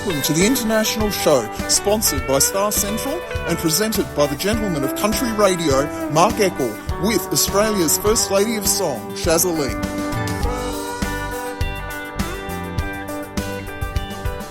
welcome to the International Show, sponsored by Star Central and presented by the gentleman of country radio, Mark Eckel, with Australia's First Lady of Song, Shaza Leigh.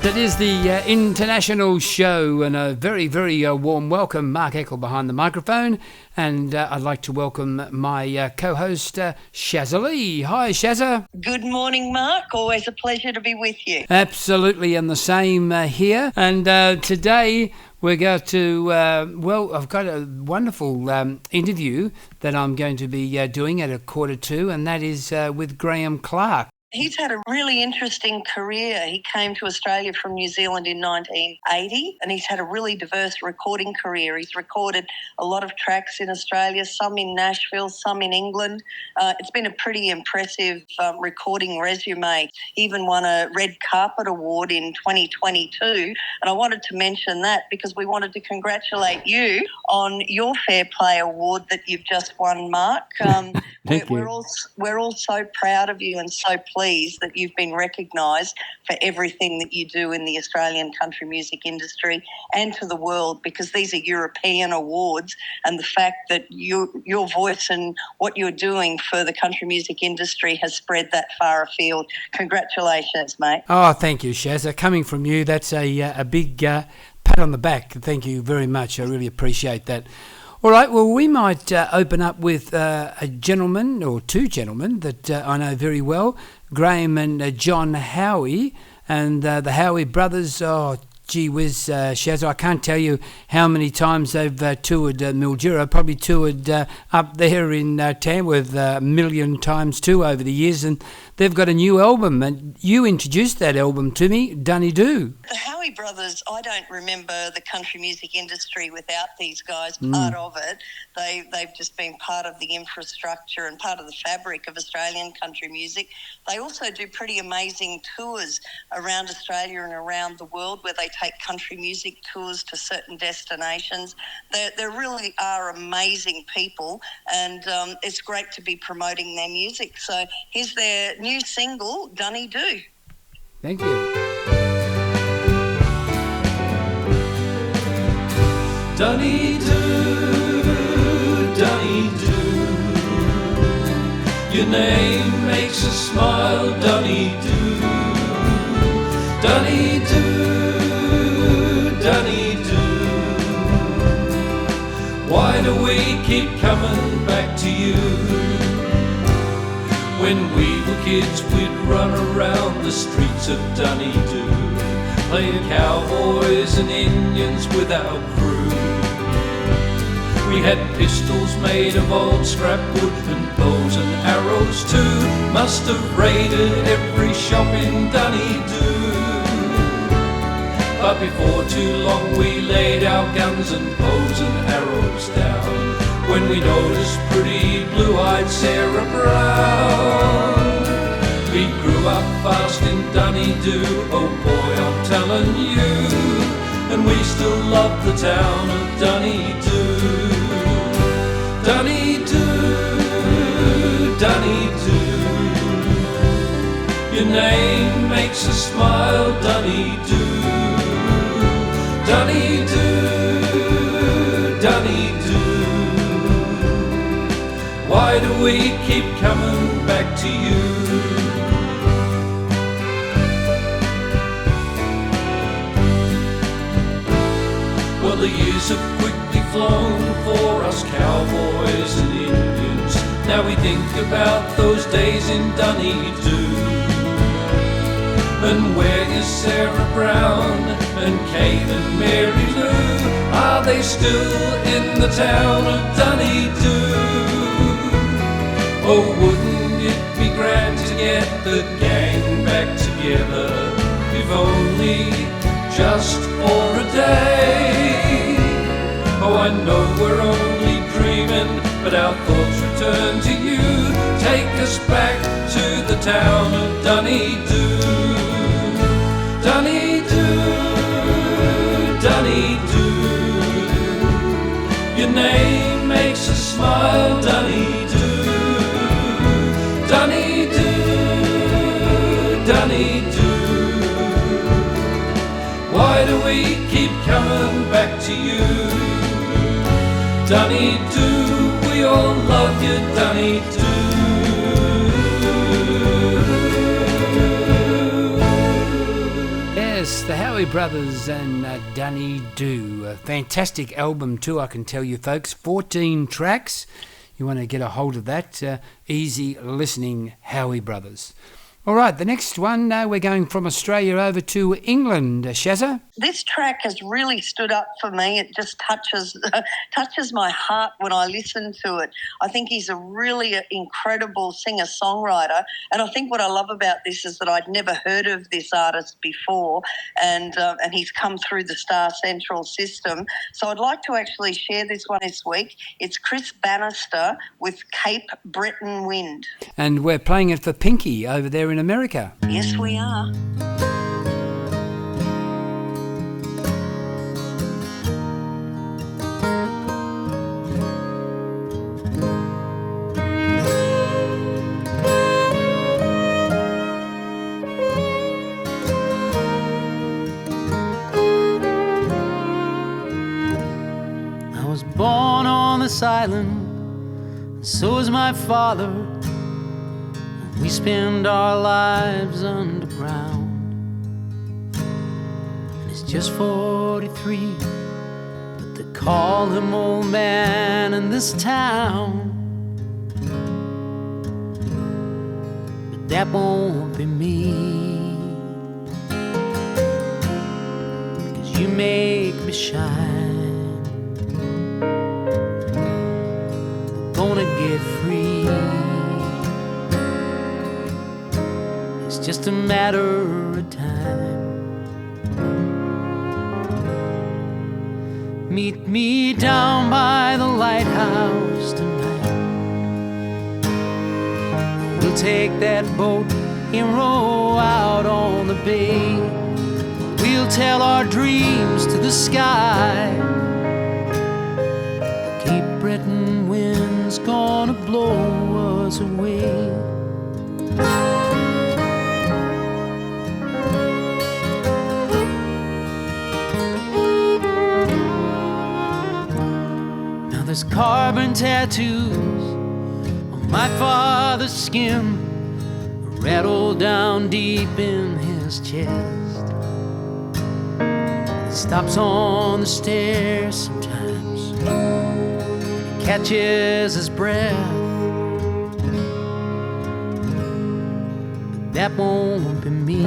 That is the International Show, and a very, very warm welcome. Mark Eckel behind the microphone, and I'd like to welcome my co-host, Shaza Leigh. Hi, Shaza. Good morning, Mark. Always a pleasure to be with you. Absolutely, and the same here. And today we're going to, I've got a wonderful interview that I'm going to be doing at 1:45, and that is with Graeme Clarke. He's had a really interesting career. He came to Australia from New Zealand in 1980, and he's had a really diverse recording career. He's recorded a lot of tracks in Australia, some in Nashville, some in England. It's been a pretty impressive recording resume. He even won a Red Carpet Award in 2022, and I wanted to mention that because we wanted to congratulate you on your Fair Play Award that you've just won, Mark. We're all so proud of you and so pleased that you've been recognised for everything that you do in the Australian country music industry and to the world, because these are European awards, and the fact that your voice and what you're doing for the country music industry has spread that far afield. Congratulations, mate. Oh, thank you, Shaza. Coming from you, that's a big pat on the back. Thank you very much. I really appreciate that. All right, well, we might open up with a gentleman or two gentlemen that I know very well, Graeme and John Howie, and the Howie brothers. Oh, gee whiz, Shaz, I can't tell you how many times they've toured Mildura, probably toured up there in Tamworth a million times too over the years, and they've got a new album, and you introduced that album to me, Dunedoo. The Howie brothers, I don't remember the country music industry without these guys part of it. They've just been part of the infrastructure and part of the fabric of Australian country music. They also do pretty amazing tours around Australia and around the world where they take country music tours to certain destinations. They really are amazing people, and it's great to be promoting their music. So here's their new single, Dunedoo. Thank you. Dunedoo, Dunedoo, your name makes us smile, Dunedoo, Dunedoo, Dunedoo. Why do we keep coming back to you? When we were kids, we'd run around the streets of Dunedoo, playing cowboys and Indians with our crew. We had pistols made of old scrap wood and bows and arrows too. Must have raided every shop in Dunedoo. But before too long we laid our guns and bows and arrows down when we noticed pretty blue-eyed Sarah Brown. We grew up fast in Dunedoo, oh boy, I'm telling you, and we still love the town of Dunedoo. Dunedoo, Dunedoo, your name makes us smile, Dunedoo, Dunedoo, Dunedoo. Why do we keep coming back to you? Well, the years have quickly flown for us cowboys and Indians. Now we think about those days in Dunedoo. And where is Sarah Brown and Kate and Mary Lou? Are they still in the town of Dunedoo? Oh, wouldn't it be grand to get the gang back together, if only just for a day? Oh, I know we're only dreaming, but our thoughts return to you. Take us back to the town of Dunedoo. Dunedoo, Dunedoo, your name makes us smile, Dunedoo, Dunedoo, Dunedoo. to you. Dunedoo, we all love you, Dunedoo. Yes, the Howie Brothers and Dunedoo. A fantastic album too, I can tell you folks. 14 tracks. You want to get a hold of that. Easy listening, Howie Brothers. All right, the next one, we're going from Australia over to England. Shaza? This track has really stood up for me. It just touches my heart when I listen to it. I think he's a really incredible singer-songwriter, and I think what I love about this is that I'd never heard of this artist before, and he's come through the Star Central system. So I'd like to actually share this one this week. It's Chris Bannister with Cape Breton Wind. And we're playing it for Pinky over there in America. Yes, we are. I was born on this island, and so is my father. We spend our lives underground, and he's just 43, but they call him old man in this town. But that won't be me, 'cause you make me shine. I'm gonna get free. It's just a matter of time. Meet me down by the lighthouse tonight. We'll take that boat and row out on the bay. We'll tell our dreams to the sky. The Cape Breton wind's gonna blow us away. There's carbon tattoos on my father's skin, rattled down deep in his chest. He stops on the stairs sometimes, he catches his breath. But that won't be me,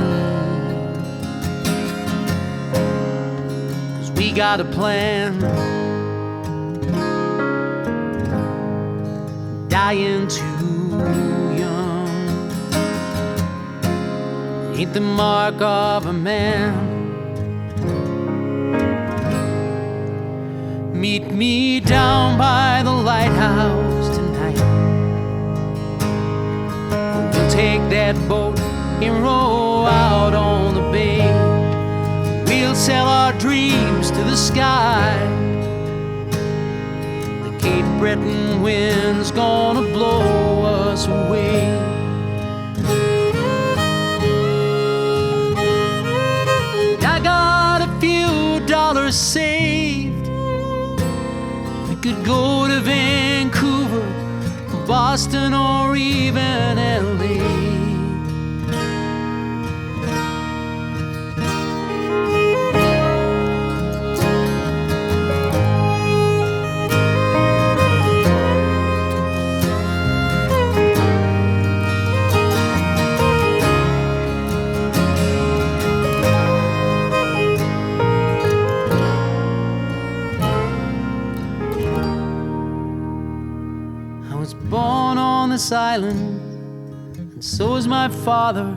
'cause we got a plan. Dying too young ain't the mark of a man. Meet me down by the lighthouse tonight. We'll take that boat and row out on the bay. We'll sell our dreams to the sky. Cape Breton wind's gonna blow us away. I got a few dollars saved. We could go to Vancouver, Boston, or even LA. This island, and so is my father.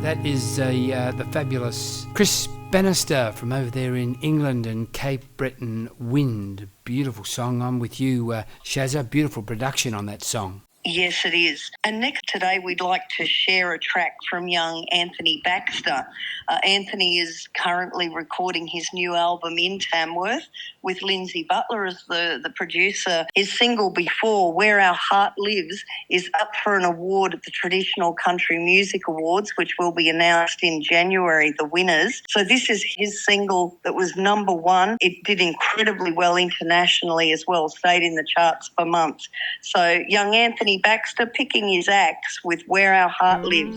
That is the fabulous Chris Bannister from over there in England and Cape Breton Wind. Beautiful song. I'm with you, Shaza. Beautiful production on that song. Yes, it is. And next today, we'd like to share a track from young Anthony Baxter. Anthony is currently recording his new album in Tamworth with Lindsay Butler as the producer. His single before, Where Our Heart Lives, is up for an award at the Traditional Country Music Awards, which will be announced in January, the winners. So this is his single that was number one. It did incredibly well internationally as well, stayed in the charts for months. So young Anthony Baxter picking his axe with Where Our Heart Lives.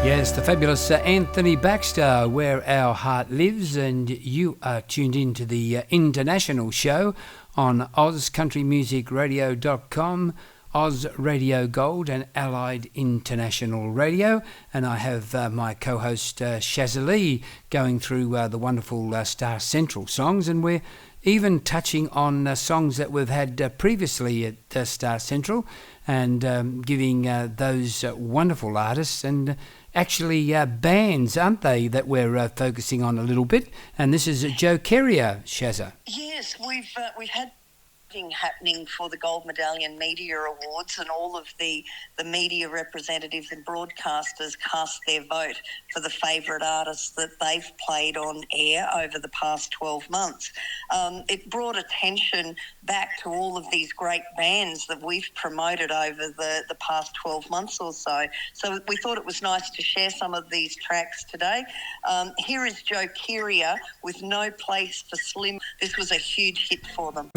Yes, the fabulous Anthony Baxter, Where Our Heart Lives, and you are tuned in to the international show on AusCountryMusicRadio.com, Oz Radio Gold and Allied International Radio, and I have my co-host Shaza Leigh going through the wonderful Star Central songs, and we're even touching on songs that we've had previously at Star Central, and giving those wonderful artists and actually bands, aren't they, that we're focusing on a little bit. And this is Jokeria, Shaza. Yes, we've had happening for the Gold Medallion Media Awards, and all of the media representatives and broadcasters cast their vote for the favourite artists that they've played on air over the past 12 months. It brought attention back to all of these great bands that we've promoted over the past 12 months or so. So we thought it was nice to share some of these tracks today. Here is Jokeria with No Place for Slim. This was a huge hit for them.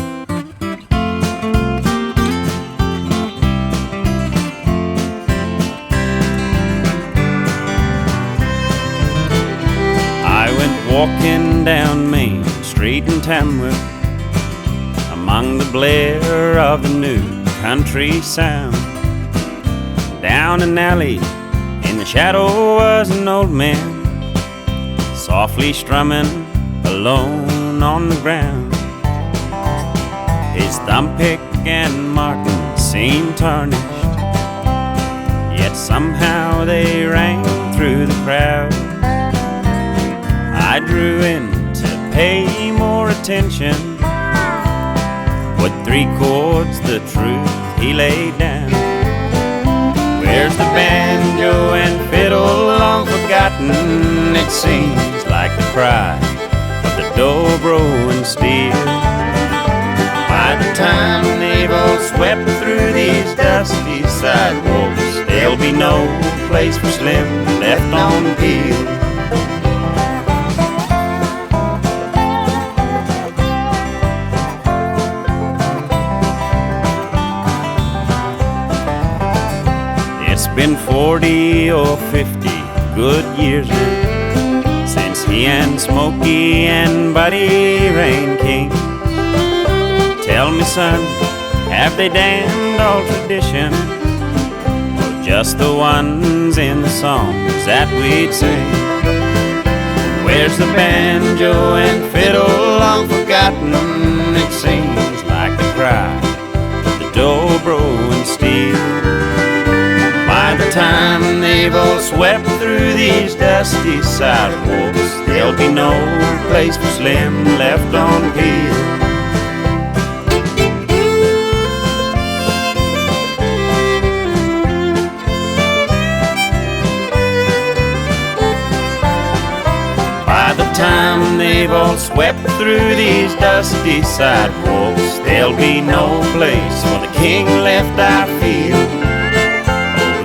I went walking down Main Street in Tamworth, among the blare of the new country sound. Down an alley in the shadow was an old man, softly strumming alone on the ground. His thumb pick and marking seemed tarnished, yet somehow they rang through the crowd. I drew in to pay more attention, with 3 chords the truth he laid down. Where's the banjo and fiddle long forgotten? It seems like the cry of the dobro and steel. By the time they've all swept through these dusty sidewalks, there'll be no place for Slim left on the peel. It's been 40 or 50 good years now since he and Smokey and Buddy reigned king. Tell me, son, have they damned all tradition, or just the ones in the songs that we'd sing? Where's the banjo and fiddle long forgotten? It seems like the cry of the dobro and steel. By the time they've all swept through these dusty sidewalks, there'll be no place for Slim left on Peel. By the time they've all swept through these dusty sidewalks, there'll be no place for the king left, I feel.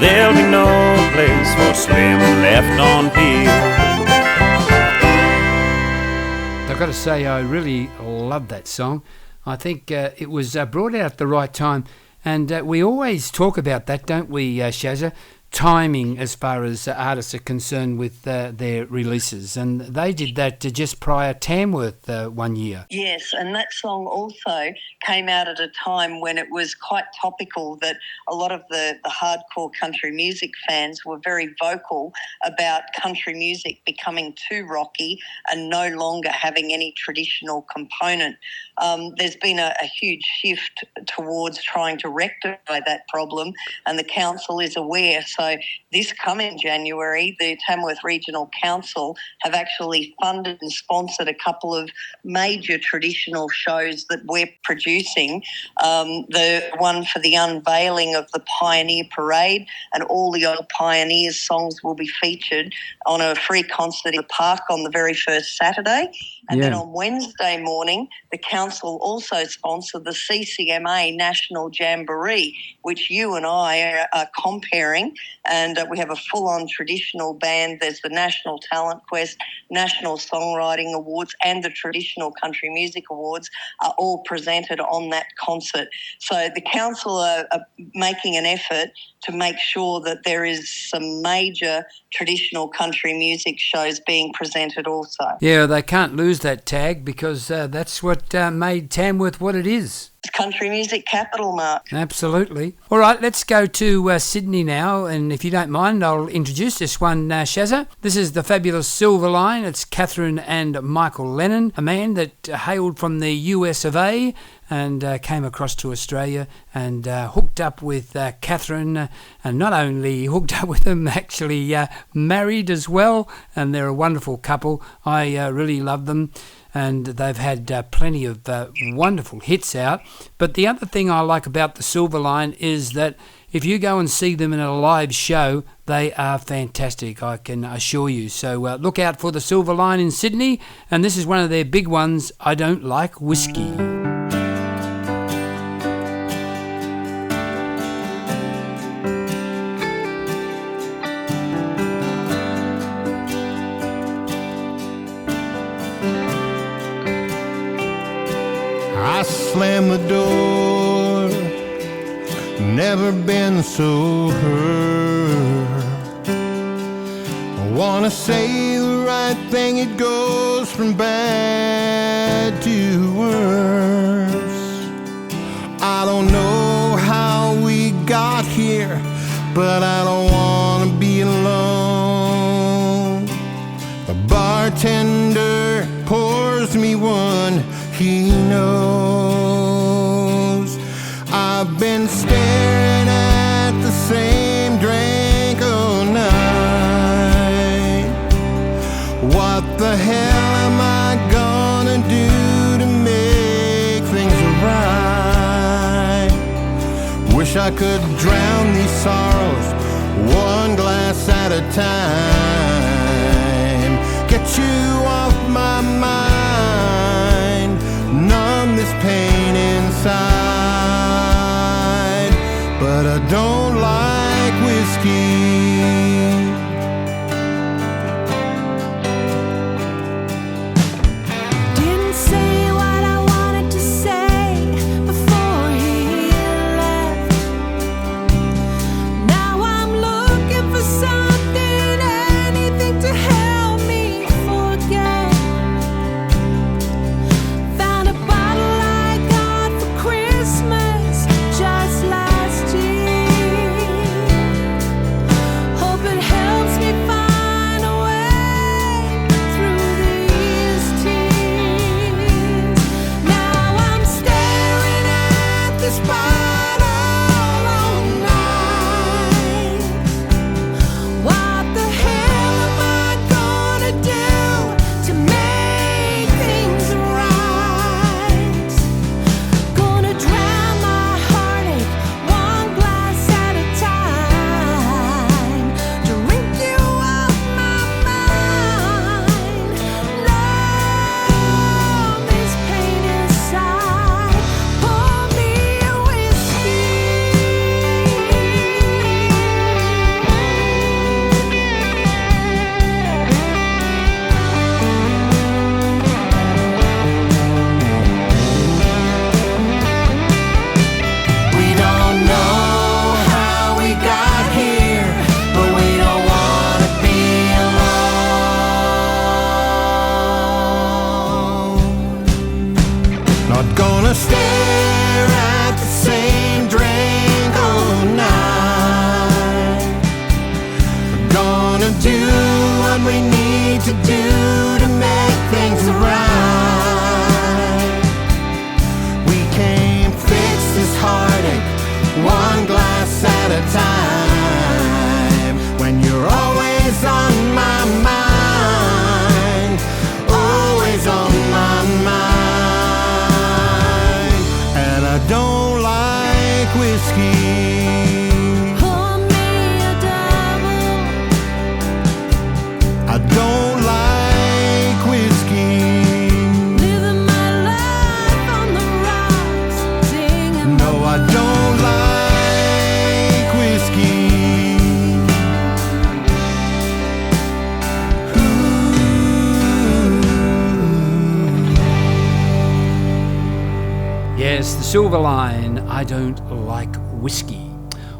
There'll be no place for Slim left on Peel. I've got to say, I really love that song. I think it was brought out at the right time, and we always talk about that, don't we, Shaza? Timing as far as artists are concerned with their releases, and they did that just prior Tamworth 1 year. Yes, and that song also came out at a time when it was quite topical that a lot of the hardcore country music fans were very vocal about country music becoming too rocky and no longer having any traditional component. There's been a huge shift towards trying to rectify that problem, and the council is aware. So this coming January, the Tamworth Regional Council have actually funded and sponsored a couple of major traditional shows that we're producing. The one for the unveiling of the Pioneer Parade, and all the old Pioneers songs will be featured on a free concert in the park on the very first Saturday. And then on Wednesday morning, the council also sponsored the CCMA National Jamboree, which you and I are comparing. And we have a full-on traditional band. There's the National Talent Quest, National Songwriting Awards, and the Traditional Country Music Awards are all presented on that concert. So the council are making an effort to make sure that there is some major traditional country music shows being presented also. Yeah, they can't lose that tag because that's what made Tamworth what it is. Country music capital, Mark. Absolutely. All right, let's go to Sydney now, and if you don't mind, I'll introduce this one, Shaza. This is the fabulous Silverline. It's Catherine and Michael Lennon, a man that hailed from the US of A and came across to Australia and hooked up with Catherine, and not only hooked up with them, actually married as well, and they're a wonderful couple. I really love them. And they've had plenty of wonderful hits out. But the other thing I like about the Silverline is that if you go and see them in a live show, they are fantastic, I can assure you. So look out for the Silverline in Sydney, and this is one of their big ones, I Don't Like Whiskey. I slam the door, never been so hurt. I wanna say the right thing, it goes from bad to worse. I don't know how we got here, but I don't wanna be alone. The bartender pours me one, he knows. I've been staring at the same drink all night. What the hell am I gonna do to make things right? Wish I could drown these sorrows one glass at a time. Get you off my mind, numb this pain inside, but I don't like whiskey. Didn't say what I wanted to say before he left. Now I'm looking for something, anything to help me forget. Found a bottle I got for Christmas just last year. Hope it helps me find a way through these tears. Now I'm staring at this bottle all night. What the hell am I gonna do to make things right? Gonna drown my heartache one glass at a time. Drink you off my mind. Numb this pain inside. Pour me a whiskey. We don't know how we got here, but we don't wanna be alone. Not gonna stare at the same drink all night. We're gonna do what we need to do to make things right. We can't fix this heartache one glass at a time. When you're always on my mind, always on my mind, and I don't like whiskey. Pour me a double. I don't like whiskey. Living my life on the rocks, singing. No, I don't like whiskey. Silverline, I Don't Like Whiskey.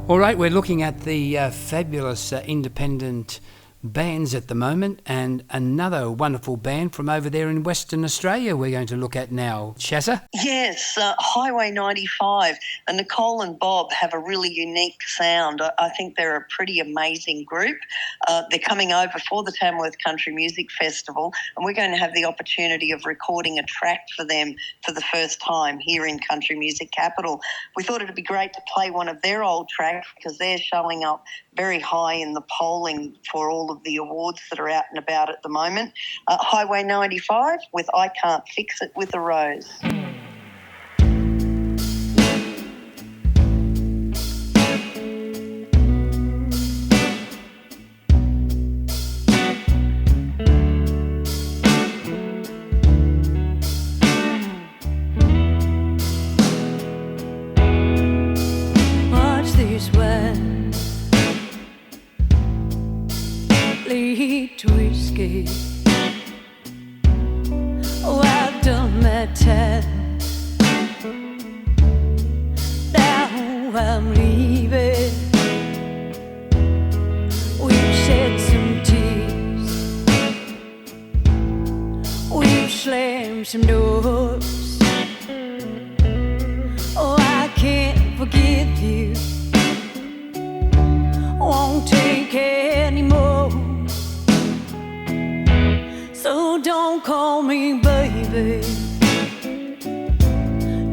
All right, we're looking at the fabulous independent bands at the moment, and another wonderful band from over there in Western Australia we're going to look at now. Shaza? Yes, Highway 95 and Nicole and Bob have a really unique sound. I think they're a pretty amazing group. They're coming over for the Tamworth Country Music Festival, and we're going to have the opportunity of recording a track for them for the first time here in Country Music Capital. We thought it'd be great to play one of their old tracks because they're showing up very high in the polling for all of the awards that are out and about at the moment. Highway 95 with I Can't Fix It with a Rose. Watch this one lead to escape. Oh, I've done my time. Now I'm leaving. We've shed some tears. We've slammed some doors. Oh, I can't forgive you. Won't take any more. So don't call me baby.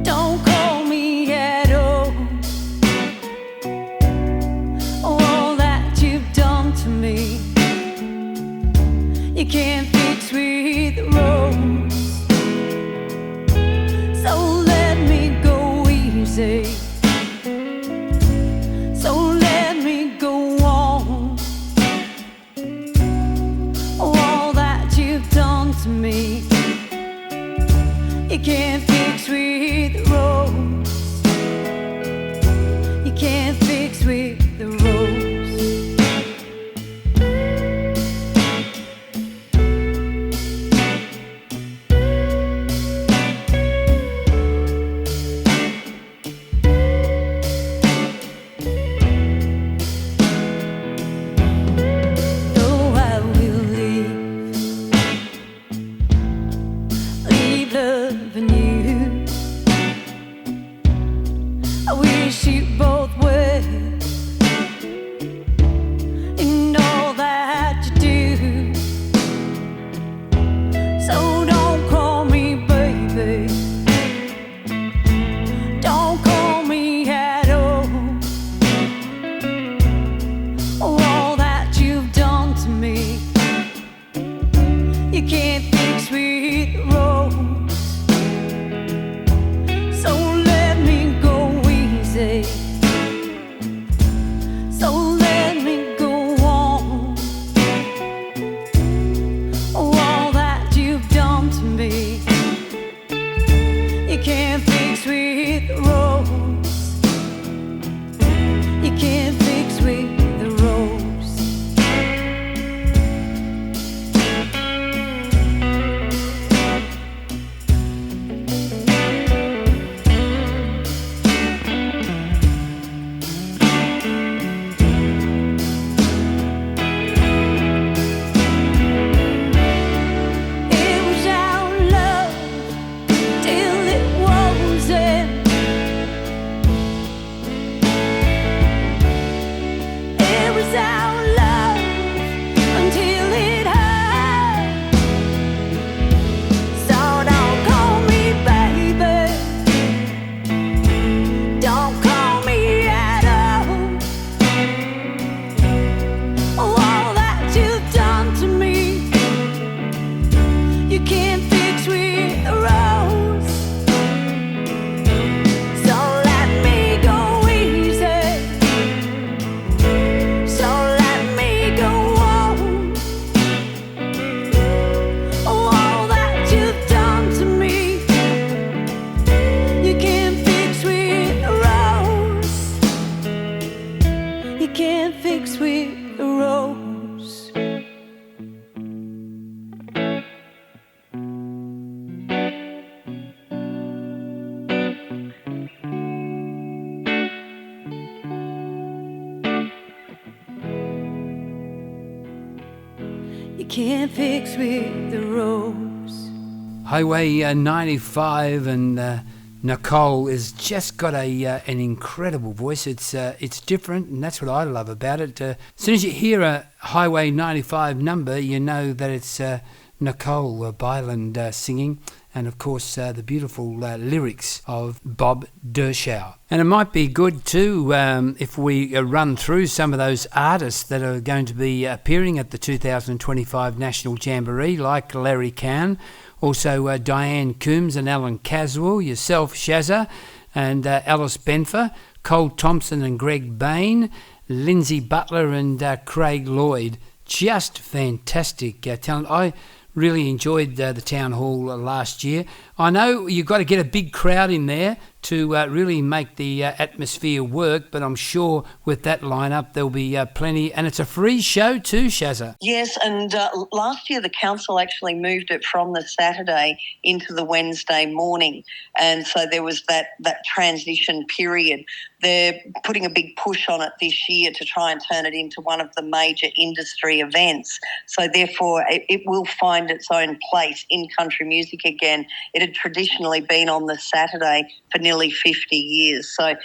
Don't call me at all. All that you've done to me, you can't fix with a rose. So let me go easy. So let me go on. All that you've done to me, can't fix with the rose. Highway 95 and Nicole has just got an incredible voice. It's different, and that's what I love about it. As soon as you hear a Highway 95 number, you know that it's Nicole Byland singing, and of course the beautiful lyrics of Bob Dershow. And it might be good too if we run through some of those artists that are going to be appearing at the 2025 National Jamboree, like Larry Cowan, also Diane Coombs and Alan Caswell, yourself Shaza, and Alice Benfer, Cole Thompson and Greg Bain, Lindsay Butler and Craig Lloyd. Just fantastic talent. I really enjoyed the town hall last year. I know you've got to get a big crowd in there to really make the atmosphere work, but I'm sure with that lineup there'll be plenty, and it's a free show too, Shaza. Yes, and last year the council actually moved it from the Saturday into the Wednesday morning, and so there was that transition period. They're putting a big push on it this year to try and turn it into one of the major industry events. So therefore it will find its own place in country music again. It had traditionally been on the Saturday for nearly 50 years. So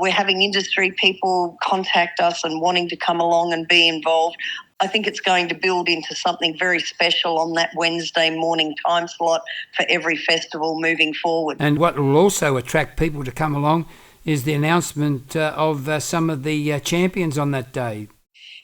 we're having industry people contact us and wanting to come along and be involved. I think it's going to build into something very special on that Wednesday morning time slot for every festival moving forward. And what will also attract people to come along is the announcement of some of the champions on that day.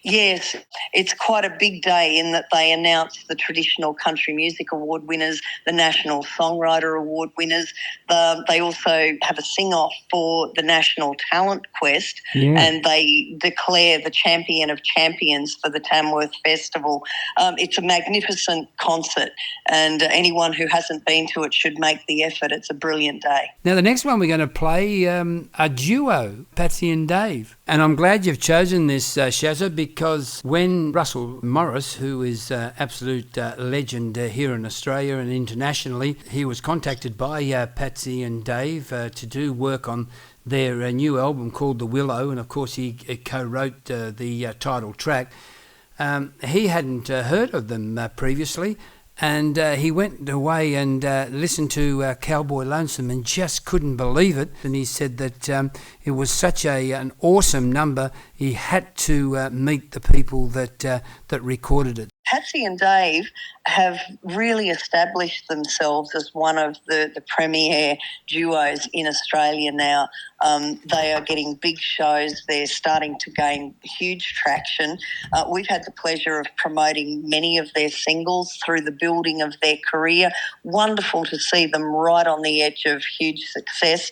Yes, it's quite a big day in that they announce the Traditional Country Music Award winners, the National Songwriter Award winners. They also have a sing-off for the National Talent Quest, and they declare the champion of champions for the Tamworth Festival. It's a magnificent concert, and anyone who hasn't been to it should make the effort. It's a brilliant day. Now, the next one we're going to play a duo, Patsy and Dave. And I'm glad you've chosen this, Shaza, because when Russell Morris, who is absolute legend here in Australia and internationally, he was contacted by Patsy and Dave to do work on their new album called The Willow, and of course he co-wrote the title track. He hadn't heard of them previously, and he went away and listened to Cowboy Lonesome and just couldn't believe it. And he said that it was such an awesome number, he had to meet the people that recorded it. Patsy and Dave have really established themselves as one of the premier duos in Australia now. They are getting big shows. They're starting to gain huge traction. We've had the pleasure of promoting many of their singles through the building of their career. Wonderful to see them right on the edge of huge success.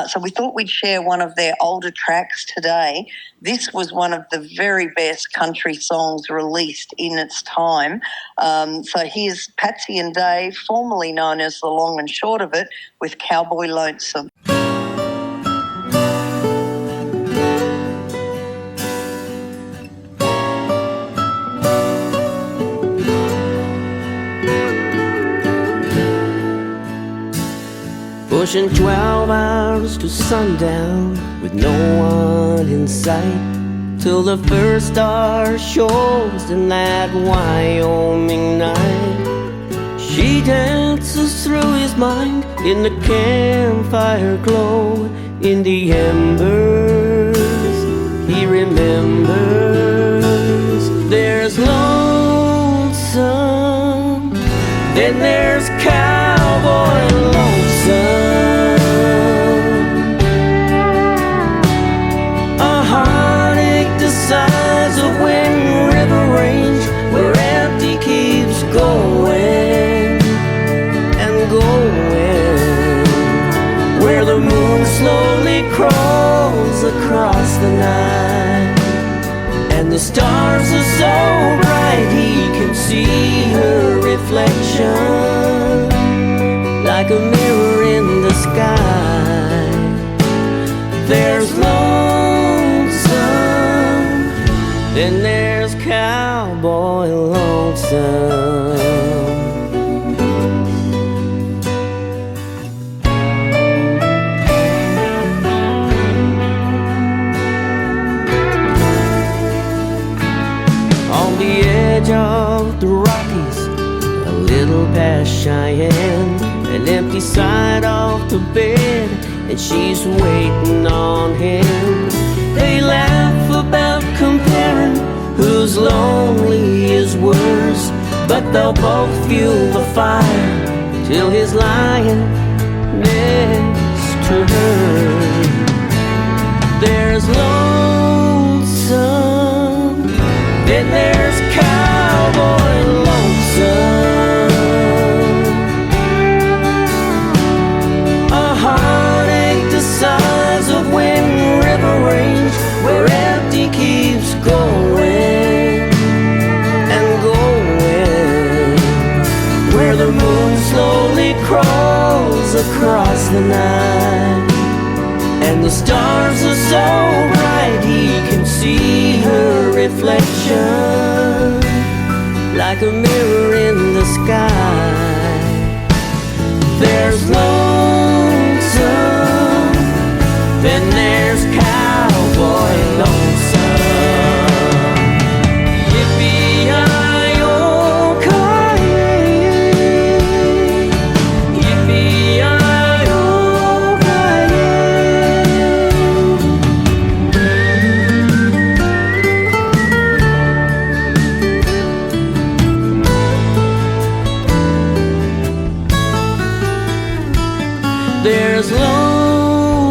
So we thought we'd share one of their older tracks today. This was one of the very best country songs released in its time. So here's Patsy and Dave, formerly known as The Long and Short of It, with Cowboy Lonesome. Pushing 12 hours to sundown with no one in sight, till the first star shows in that Wyoming night. She dances through his mind in the campfire glow, in the embers he remembers. There's Lonesome, then there's Cowboy Lonesome. A heartache the size of Wind River Range, where empty keeps going and going, where the moon slowly crawls across the night, and the stars are so bright he can see her reflection like a mirror in the sky. There's Lonesome, then there's Cowboy Lonesome. On the edge of the Rockies, a little past Cheyenne, an empty side of the bed, and she's waiting on him. They laugh about comparing who's lonely is worse, but they'll both fuel the fire till he's lying next to her. There's lonesome, then there's cowboy lonesome. A heartache the size of Wind River Range, where empty keeps going and going, where the moon slowly crawls across the night, and the stars are so bright he can see her reflection like a mirror in the sky. There's lonesome, then there's cowboy lonesome. Yippee-yi-oh-ki-yay, yippee-yi-oh-ki-yay. There's lonesome,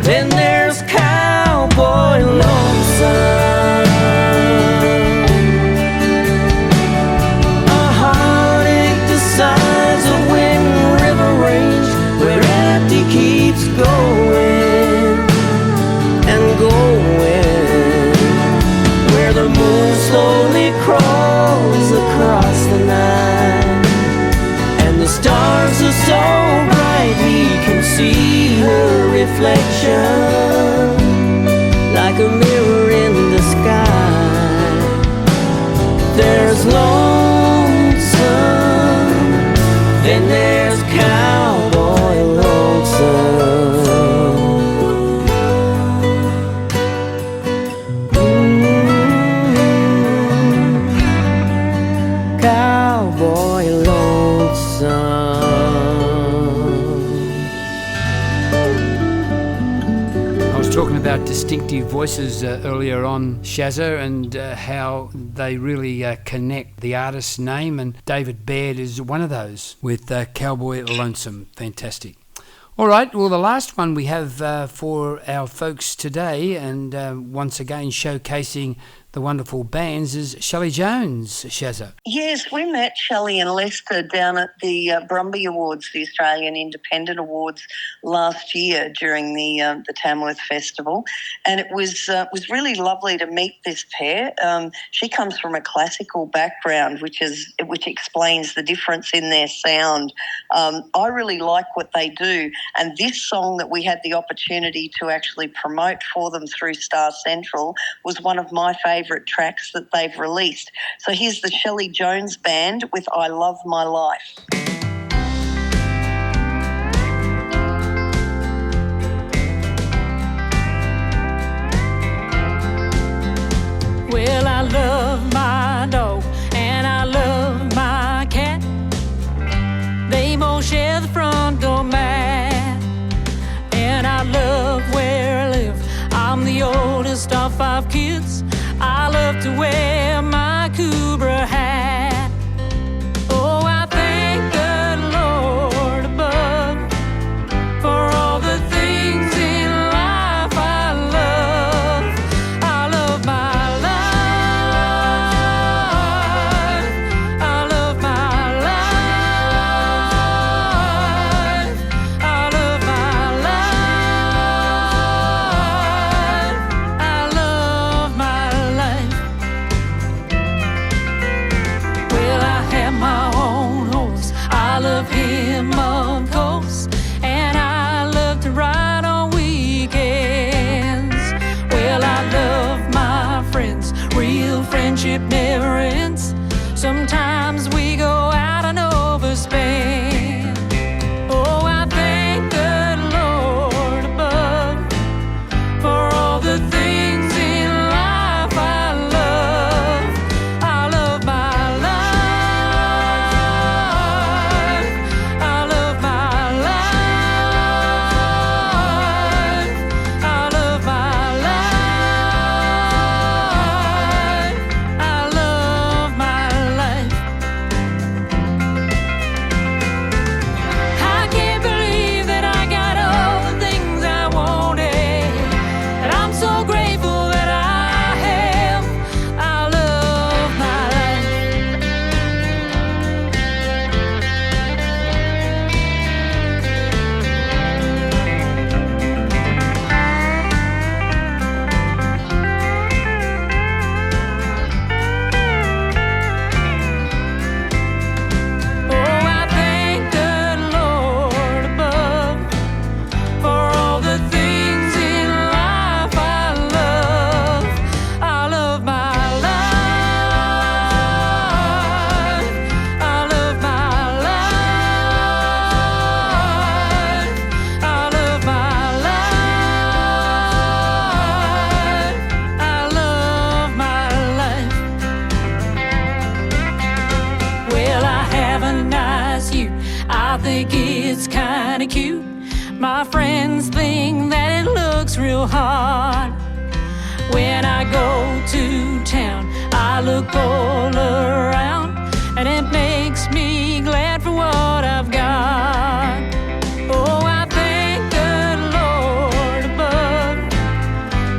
then there's cowboy lonesome. A heartache the size of Wind River Range, where empty keeps going and going, where the moon slowly crawls across the night, and the stars are so bright he can see her reflection like a mirror in the sky. There's lonesome, then there's cowboy lonesome. Cowboy lonesome. I was talking about distinctive voices earlier on, Shaza, and how they really connect the artist's name, and David Baird is one of those with Cowboy Lonesome. Fantastic. All right, well, the last one we have for our folks today, and once again showcasing the wonderful bands, is Shelly Jones, Shaza. Yes, we met Shelly and Lester down at the Brumby Awards, the Australian Independent Awards, last year during the Tamworth Festival, and it was really lovely to meet this pair. She comes from a classical background, which explains the difference in their sound. I really like what they do, and this song that we had the opportunity to actually promote for them through Star Central was one of my favourite tracks that they've released. So here's the Shelly Jones Band with I Love My Life. Well, I love my dog and I love my cat. They both share the front door mat. And I love where I live. I'm the oldest of 5 kids. I love to wear my Cobra hat. Oh, I thank the Lord above for all the things in life I love. I love my life. I love my life. I love my life. I love my life. Well, I have my own horse. I love him, of course, and I love to ride on weekends. Well, I love my friends. Real friendship never ends. Sometimes we go out and overspend. Oh, I thank the Lord above for all the things in life I love. kinda cute. My friends think that it looks real hard. When I go to town, I look all around, and it makes me glad for what I've got. Oh, I thank the Lord above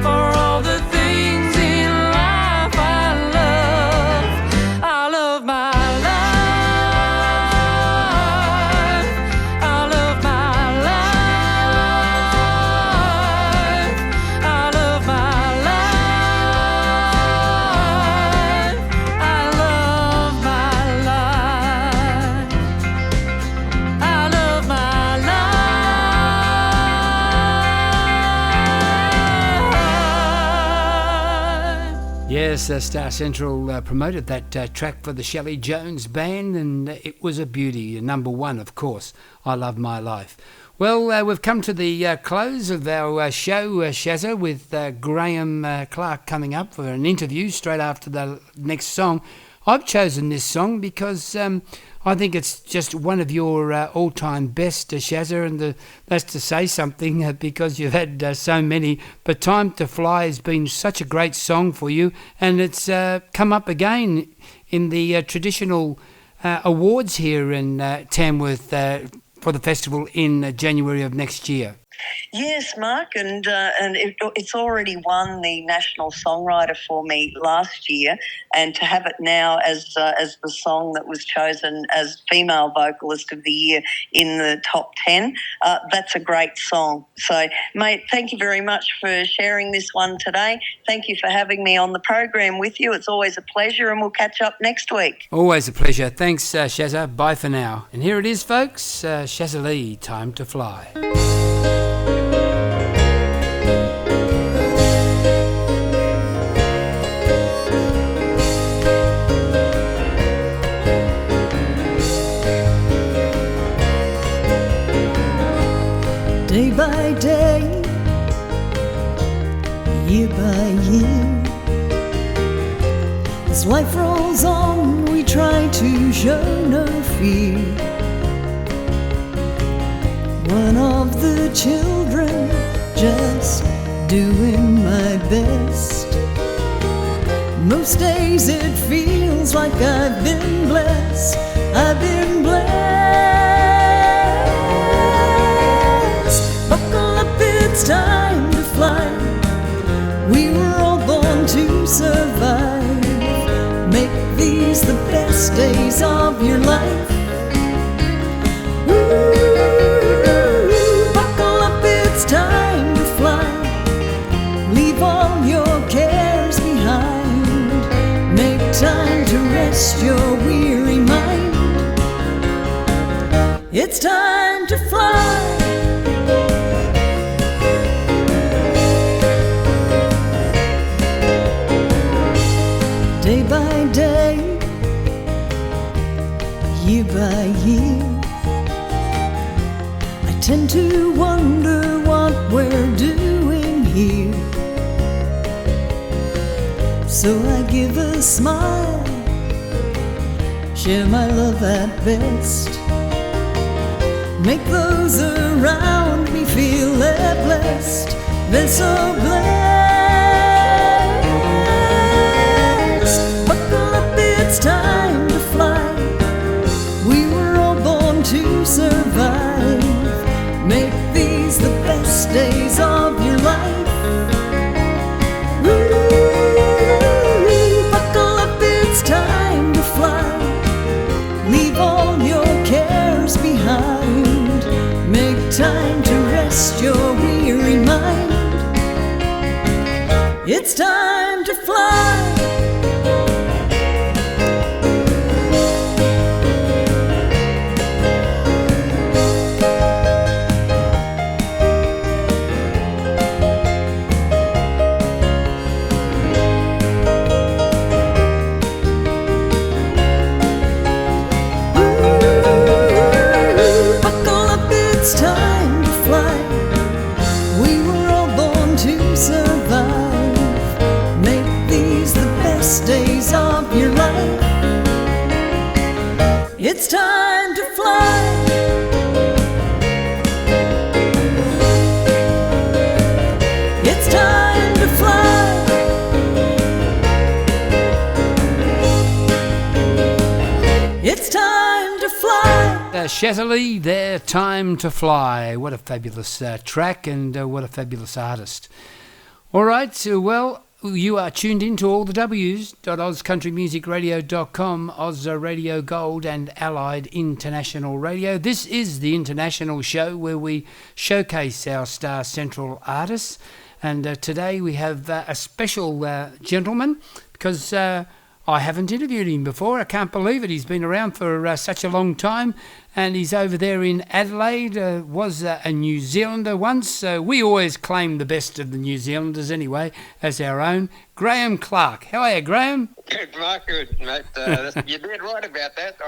for all the things in life I love. I love my life. I love my life. I love my life. I love my life. I love my life. Yes, Star Central promoted that track for the Shelly Jones Band, and it was a beauty. Number one, of course, I Love My Life. Well, we've come to the close of our show, Shaza, with Graeme Clarke coming up for an interview straight after the next song. I've chosen this song because I think it's just one of your all-time best, Shaza, and that's to say something because you've had so many. But Time to Fly has been such a great song for you, and it's come up again in the traditional awards here in Tamworth for the festival in January of next year. Yes, Mark, and it's already won the National Songwriter for me last year, and to have it now as the song that was chosen as Female Vocalist of the Year in the top 10, that's a great song. So, mate, thank you very much for sharing this one today. Thank you for having me on the program with you. It's always a pleasure, and we'll catch up next week. Always a pleasure. Thanks, Shaza. Bye for now. And here it is, folks, Shaza Leigh, Time to Fly. Day by day, year by year, as life rolls on, we try to show no fear. One of the children, just doing my best. Most days it feels like I've been blessed. I've been blessed. Buckle up, it's time to fly. We were all born to survive. Make these the best days of your life. Ooh, buckle up, it's time to fly. Leave all your cares behind. Make time to rest your weary mind. It's time to fly. Day by day, year by year, I tend to wonder what we're doing here. So I give a smile, share my love at best. Make those around me feel they're blessed. They're so blessed. Buckle up, it's time to fly. We were all born to survive. Make these the best days of your life. Ooh, buckle up, it's time to fly. Leave all your cares behind. Make time to rest your weary mind. It's time to fly. It's time to fly. We were all born to survive. Make these the best days of your life. It's time to fly. Shaza Leigh, Their Time to Fly. What a fabulous track, and what a fabulous artist. All right, so, well, you are tuned in to all the W's.OzCountryMusicRadio.com, Oz Radio Gold and Allied International Radio. This is the international show where we showcase our Star Central artists. And today we have a special gentleman, because I haven't interviewed him before. I can't believe it. He's been around for such a long time, and he's over there in Adelaide. Was a New Zealander once. We always claim the best of the New Zealanders anyway as our own. Graeme Clarke. How are you, Graeme? Good, Mark. Good, mate. You're dead right about that.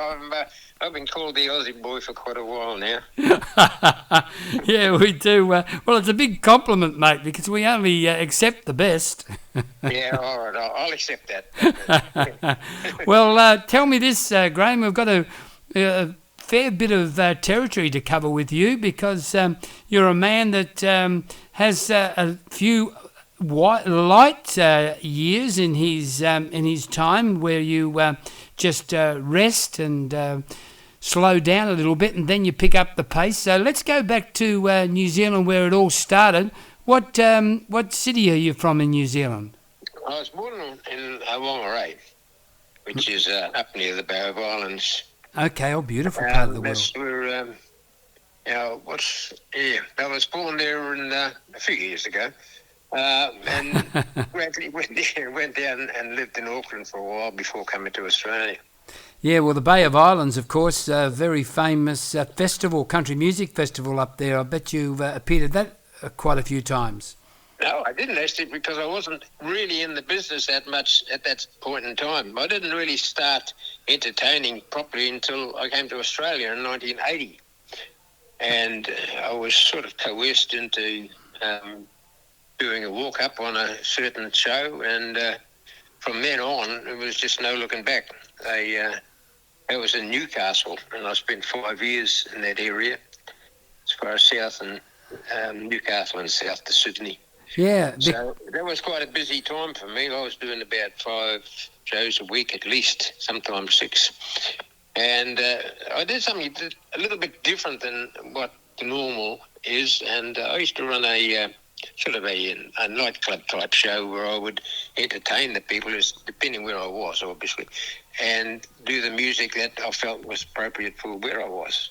I've been called the Aussie boy for quite a while now. Yeah, we do. Well, it's a big compliment, mate, because we only accept the best. Yeah, all right. I'll accept that. Well, tell me this, Graeme. We've got a fair bit of territory to cover with you, because you're a man that has a few light years in his time where you just rest and slow down a little bit, and then you pick up the pace. So let's go back to New Zealand, where it all started. What city are you from in New Zealand? I was born in Whangarei, which is up near the Bay of Islands. Okay, beautiful part of the world. That's where, I was born there a few years ago. And gradually went down and lived in Auckland for a while before coming to Australia. Yeah, well, the Bay of Islands, of course, a very famous festival, country music festival up there. I bet you've appeared at that quite a few times. No, I didn't actually, because I wasn't really in the business that much at that point in time. I didn't really start entertaining properly until I came to Australia in 1980. And I was sort of coerced into doing a walk-up on a certain show, and from then on, it was just no looking back. I was in Newcastle, and I spent 5 years in that area, as far as south and Newcastle and south to Sydney. Yeah. So that was quite a busy time for me. I was doing about 5 shows a week at least, sometimes 6. And I did something a little bit different than what the normal is, and I used to run a sort of a nightclub type show where I would entertain the people, depending where I was, obviously, and do the music that I felt was appropriate for where I was.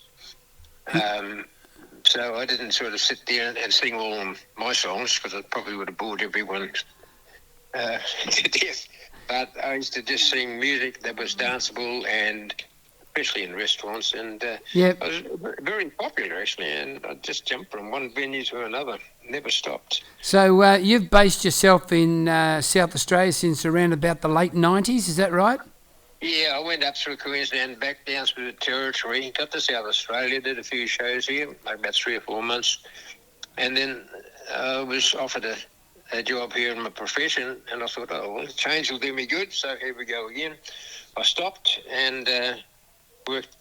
So I didn't sort of sit there and sing all my songs, because it probably would have bored everyone to death. But I used to just sing music that was danceable, and especially in restaurants, and I was very popular actually, and I just jumped from one venue to another, never stopped. So you've based yourself in South Australia since around about the late 90s, is that right? Yeah, I went up through Queensland, back down through the Territory, got to South Australia, did a few shows here, like about 3 or 4 months, and then I was offered a job here in my profession, and I thought, oh, well, the change will do me good, so here we go again. I stopped and worked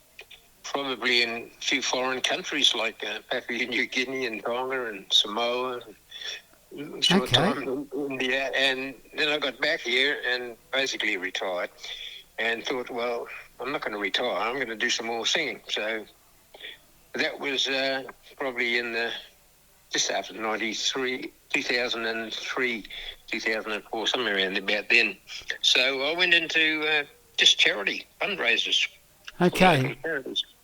probably in a few foreign countries like Papua New Guinea and Tonga and Samoa, and short time in India, and then I got back here and basically retired. And thought, well, I'm not going to retire. I'm going to do some more singing. So that was probably in just after 93, 2003, 2004, somewhere around about then. So I went into just charity fundraisers. Okay.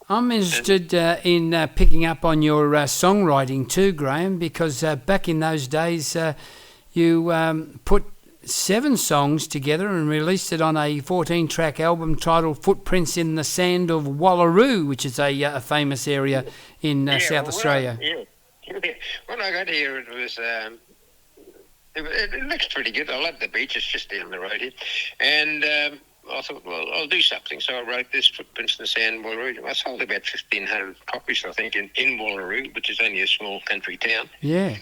I'm interested in picking up on your songwriting too, Graeme, because back in those days you put 7 songs together and released it on a 14-track album titled Footprints in the Sand of Wallaroo, which is a famous area in South Australia. When I got here, it was it looks pretty good. I love the beach. It's just down the road here. And I thought, well, I'll do something. So I wrote this, Footprints in the Sand, Wallaroo. I sold about 1,500 copies, I think, in Wallaroo, which is only a small country town. Yeah.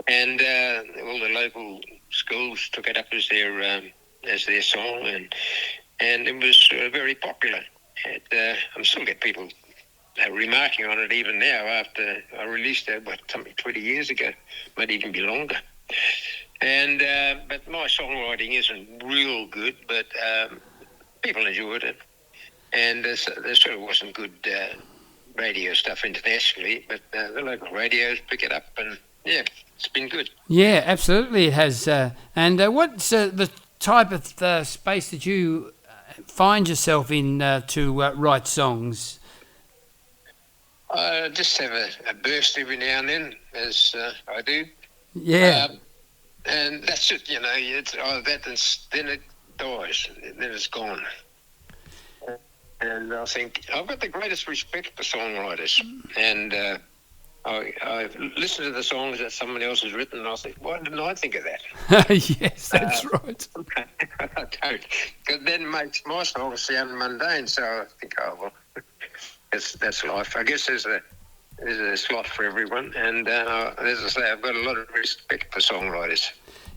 And all the local schools took it up as their song, and it was very popular. I still get people remarking on it even now after I released it, something 20 years ago, might even be longer. And but my songwriting isn't real good, but people enjoyed it, and there sort of wasn't good radio stuff internationally, but the local radios pick it up, and yeah, it's been good. Yeah, absolutely it has. And what's the type of space that you find yourself in to write songs? I just have a burst every now and then, as I do. Yeah. And that's it, you know. It's then it dies, then it's gone. And I think I've got the greatest respect for songwriters, and I've listened to the songs that someone else has written, and I think, why didn't I think of that? Yes, that's right. I don't, because then it makes my songs sound mundane. So I think, oh well, that's life. I guess there's a slot for everyone, and as I say, I've got a lot of respect for songwriters.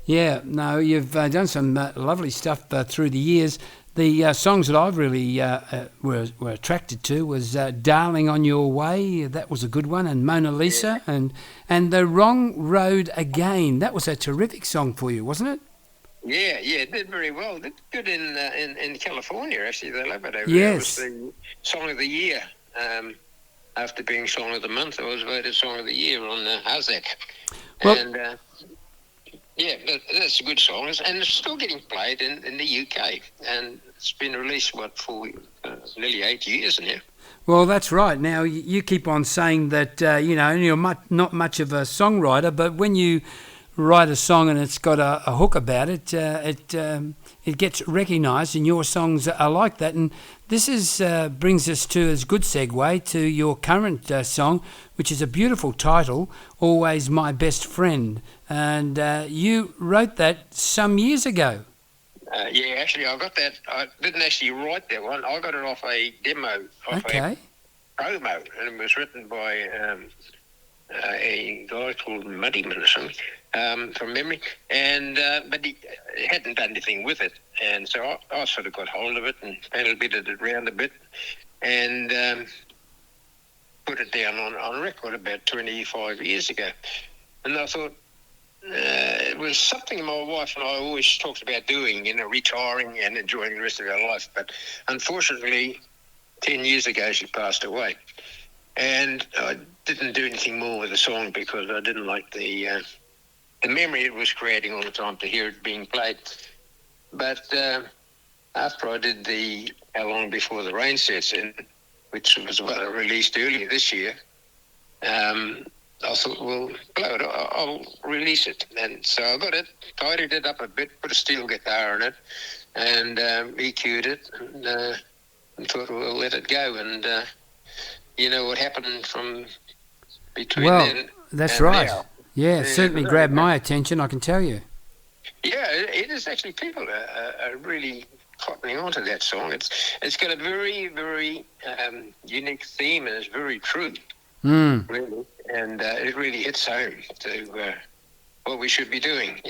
Yeah, no, you've done some lovely stuff through the years. The songs that I've really were attracted to was "Darling on Your Way." That was a good one, and "Mona Lisa," and "The Wrong Road Again." That was a terrific song for you, wasn't it? Yeah, it did very well. It did good in California. Actually, they love it over yes. there. It was the song of the year. After being song of the month, I was voted song of the year on Hazak. Well, and yeah, but that's a good song, and it's still getting played in the UK, and it's been released for nearly 8 years now. Well, that's right. Now you keep on saying that you're not much of a songwriter, but when you write a song and it's got a hook about it, it gets recognised, and your songs are like that. And this brings us to a good segue to your current song, which is a beautiful title, "Always My Best Friend," and you wrote that some years ago. Yeah, actually, I got that. I didn't actually write that one. I got it off a demo, off a promo, and it was written by a guy called Muddyman or something, from memory, and but he hadn't done anything with it, and so I sort of got hold of it and panel-bitted it around a bit, and put it down on record about 25 years ago. And I thought it was something my wife and I always talked about doing, retiring and enjoying the rest of our life, but unfortunately 10 years ago she passed away. And I didn't do anything more with the song because I didn't like the memory it was creating all the time to hear it being played. But after I did the How Long Before the Rain Sets In, which was released earlier this year, I thought, well, blow it, I'll release it. And so I got it, tidied it up a bit, put a steel guitar in it, and EQ'd it, and thought, well, let it go. And you know what happened from between then that's and right. now. Yeah, it certainly grabbed my attention, I can tell you. Yeah, it is actually. People are really cottoning onto that song. It's got a very, very unique theme, and it's very true, really. And it really hits home to what we should be doing,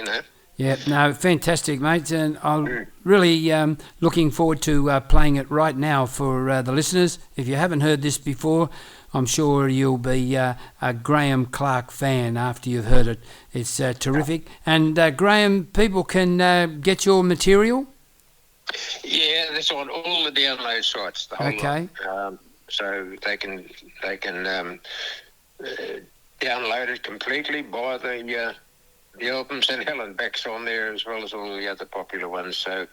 Yeah, no, fantastic, mate. And I'm really looking forward to playing it right now for the listeners. If you haven't heard this before, I'm sure you'll be a Graeme Clarke fan after you've heard it. It's terrific. And Graeme, people can get your material? Yeah, that's on all the download sites. The whole lot. So they can download it completely, buy the albums, and Helen Baxter on there as well as all the other popular ones. So,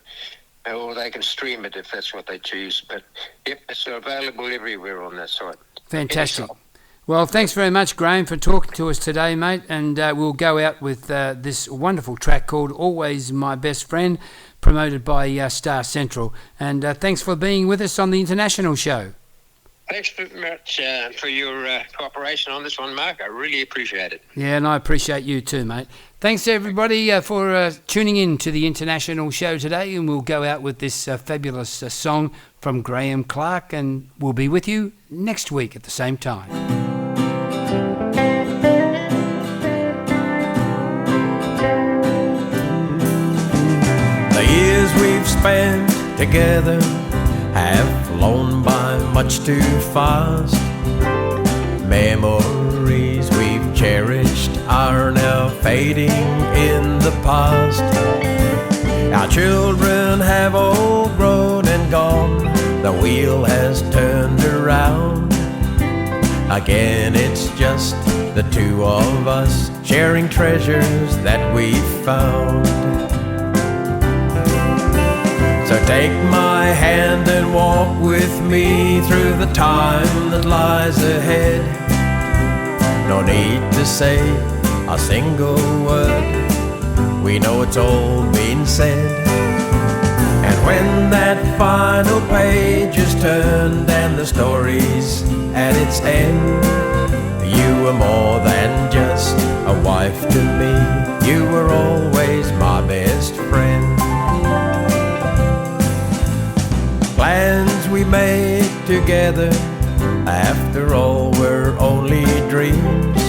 or they can stream it if that's what they choose. But yep, it's available everywhere on that site. Fantastic. Well, thanks very much, Graeme, for talking to us today, mate. And we'll go out with this wonderful track called "Always My Best Friend," promoted by Star Central. And thanks for being with us on the International Show. Thanks very much for your cooperation on this one, Mark. I really appreciate it. Yeah, and I appreciate you too, mate. Thanks, everybody, for tuning in to the International Show today, and we'll go out with this fabulous song from Graeme Clarke, and we'll be with you next week at the same time. The years we've spent together have flown by much too fast. Memories we've cherished are now fading in the past. Our children have all grown and gone, the wheel has turned around. Again, it's just the two of us sharing treasures that we've found. So take my hand and walk with me through the time that lies ahead. No need to say a single word, we know it's all been said. And when that final page is turned and the story's at its end, you were more than just a wife to me, you were always my best friend. Plans we made together, after all, were only dreams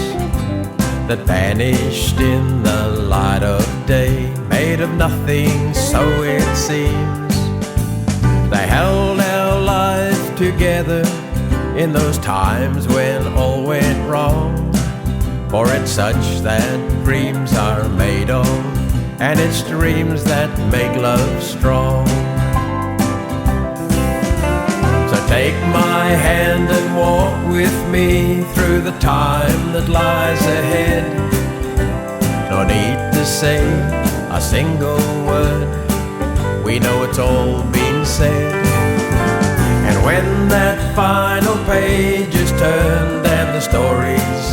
that vanished in the light of day, made of nothing, so it seems. They held our life together in those times when all went wrong, for it's such that dreams are made of, and it's dreams that make love strong. Take my hand and walk with me through the time that lies ahead. No need to say a single word, we know it's all been said. And when that final page is turned and the story's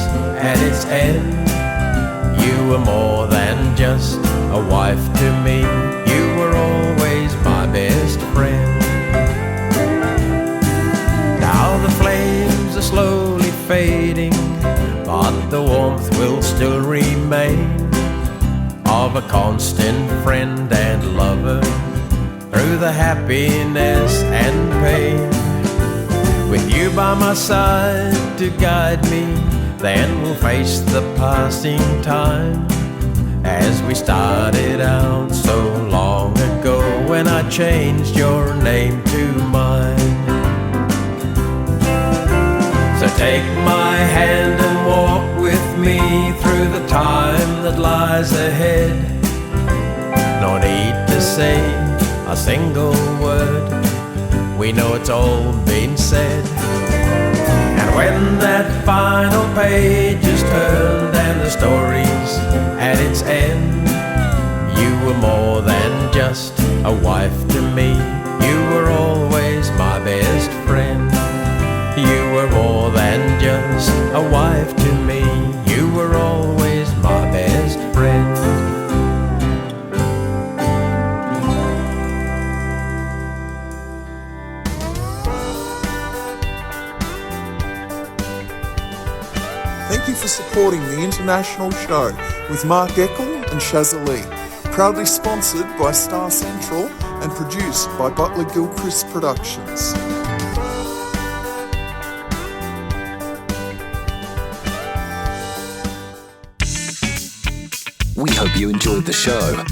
at its end, you were more than just a wife to me, you were always my best friend. The flames are slowly fading, but the warmth will still remain of a constant friend and lover through the happiness and pain. With you by my side to guide me, then we'll face the passing time, as we started out so long ago when I changed your name to mine. So take my hand and walk with me through the time that lies ahead. No need to say a single word, we know it's all been said. And when that final page is turned and the story's at its end, you were more than just a wife to me, you were always my best friend. You were more than just a wife to me, you were always my best friend. Thank you for supporting the international show with Mark Eckel and Shaza Leigh. Proudly sponsored by Star Central and produced by Butler Gilchrist Productions. We hope you enjoyed the show.